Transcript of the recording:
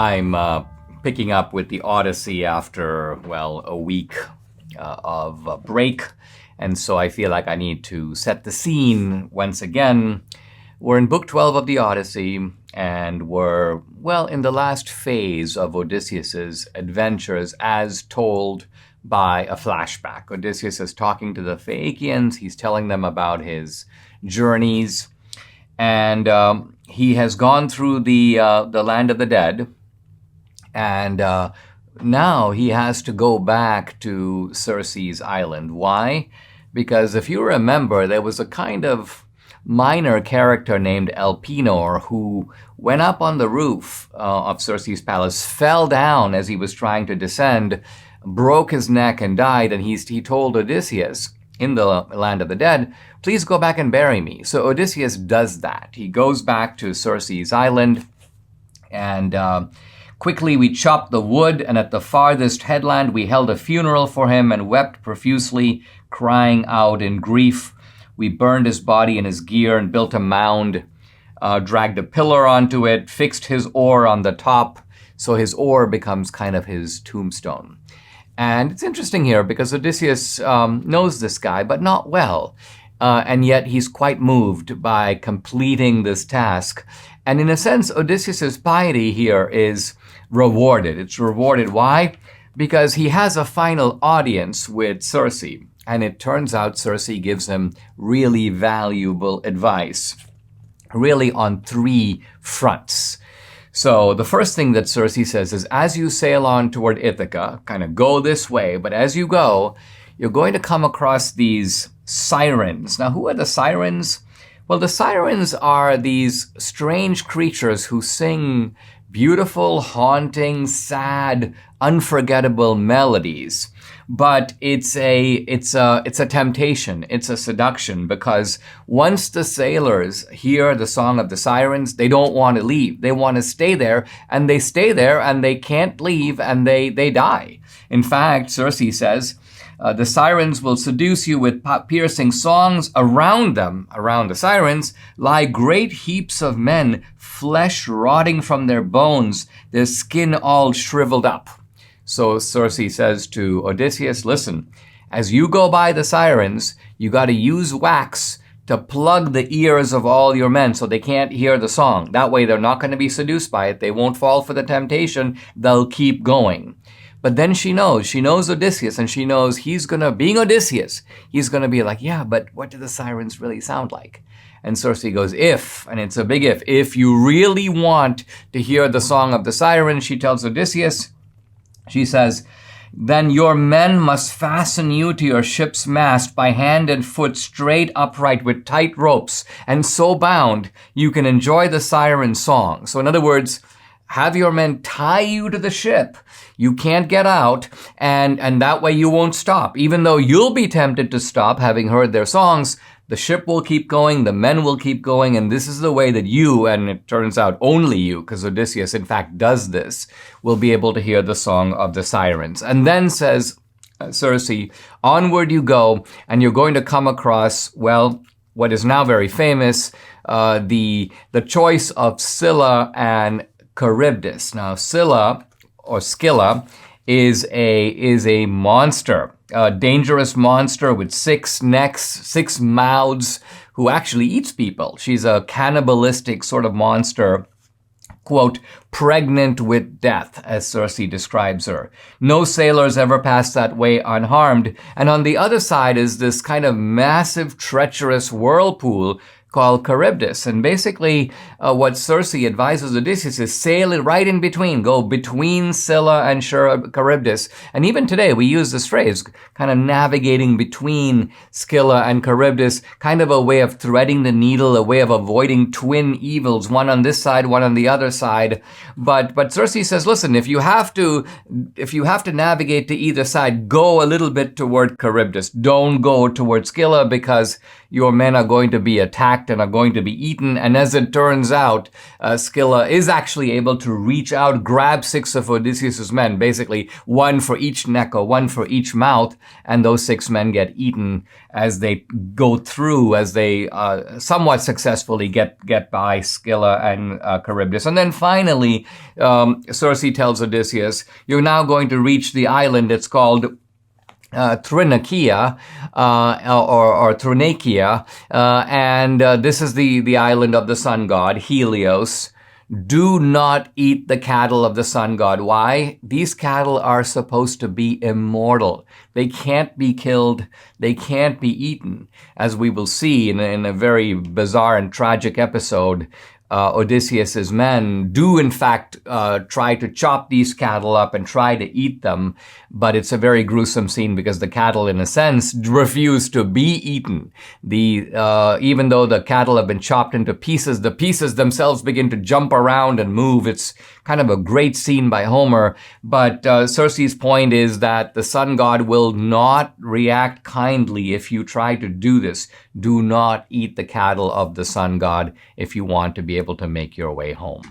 I'm picking up with the Odyssey after, well, a week of break. And so I feel like I need to set the scene once again. We're in book 12 of the Odyssey, and we're, well, in the last phase of Odysseus's adventures as told by a flashback. Odysseus is talking to the Phaeacians. He's telling them about his journeys. And he has gone through the land of the dead. And now he has to go back to Circe's island. Why? Because if you remember, there was a kind of minor character named Elpenor who went up on the roof of Circe's palace, fell down as he was trying to descend, broke his neck and died. And he told Odysseus in the land of the dead, please go back and bury me. So Odysseus does that. He goes back to Circe's island, and quickly we chopped the wood, and at the farthest headland we held a funeral for him and wept profusely, crying out in grief. We burned his body and his gear and built a mound, dragged a pillar onto it, fixed his oar on the top, so his oar becomes kind of his tombstone. And it's interesting here because Odysseus knows this guy, but not well. And yet he's quite moved by completing this task. And in a sense, Odysseus's piety here is rewarded. It's rewarded. Why? Because he has a final audience with Circe. And it turns out Circe gives him really valuable advice, really on three fronts. So the first thing that Circe says is, as you sail on toward Ithaca, kind of go this way, but as you go, you're going to come across these sirens. Now, who are the sirens? Well, the sirens are these strange creatures who sing beautiful, haunting, sad, unforgettable melodies. But it's a temptation. It's a seduction, because once the sailors hear the song of the sirens, they don't want to leave. They want to stay there, and they stay there, and they can't leave, and they die. In fact, Circe says, the sirens will seduce you with piercing songs. Around them, around the sirens, lie great heaps of men, flesh rotting from their bones, their skin all shriveled up. So Circe says to Odysseus, listen, as you go by the sirens, you got to use wax to plug the ears of all your men so they can't hear the song. That way they're not going to be seduced by it. They won't fall for the temptation. They'll keep going. But then she knows Odysseus, and she knows being Odysseus, he's going to be like, yeah, but what do the sirens really sound like? And Circe goes, and it's a big if you really want to hear the song of the sirens, she tells Odysseus, she says, then your men must fasten you to your ship's mast by hand and foot straight upright with tight ropes, and so bound you can enjoy the siren song. So in other words, have your men tie you to the ship. You can't get out, and that way you won't stop. Even though you'll be tempted to stop having heard their songs, the ship will keep going, the men will keep going, and this is the way that you, and it turns out only you, because Odysseus in fact does this, will be able to hear the song of the sirens. And then says Circe, onward you go, and you're going to come across, well, what is now very famous, the choice of Scylla and Charybdis. Now, Scylla, or Scylla, is a monster, a dangerous monster with 6 necks, 6 mouths, who actually eats people. She's a cannibalistic sort of monster, quote, pregnant with death, as Circe describes her. No sailors ever pass that way unharmed. And on the other side is this kind of massive, treacherous whirlpool called Charybdis. And basically what Circe advises Odysseus is sail it right in between, go between Scylla and Charybdis. And even today we use this phrase, kind of navigating between Scylla and Charybdis, kind of a way of threading the needle, a way of avoiding twin evils, one on this side, one on the other side. But Circe says, listen, if you have to navigate to either side, go a little bit toward Charybdis. Don't go toward Scylla, because your men are going to be attacked and are going to be eaten. And as it turns out, Scylla is actually able to reach out, grab 6 of Odysseus's men, basically one for each neck or one for each mouth, and those 6 men get eaten as they go through, as they somewhat successfully get by Scylla and Charybdis. And then finally, Circe tells Odysseus, you're now going to reach the island. It's called Thrinacia, or Thrinacia, and this is the island of the sun god, Helios. Do not eat the cattle of the sun god. Why? These cattle are supposed to be immortal. They can't be killed. They can't be eaten. As we will see in a very bizarre and tragic episode, Odysseus's men do in fact try to chop these cattle up and try to eat them, but it's a very gruesome scene because the cattle, in a sense, refuse to be eaten. Even though the cattle have been chopped into pieces, the pieces themselves begin to jump around and move. It's kind of a great scene by Homer, but Circe's point is that the sun god will not react kindly if you try to do this. Do not eat the cattle of the sun god if you want to be able to make your way home.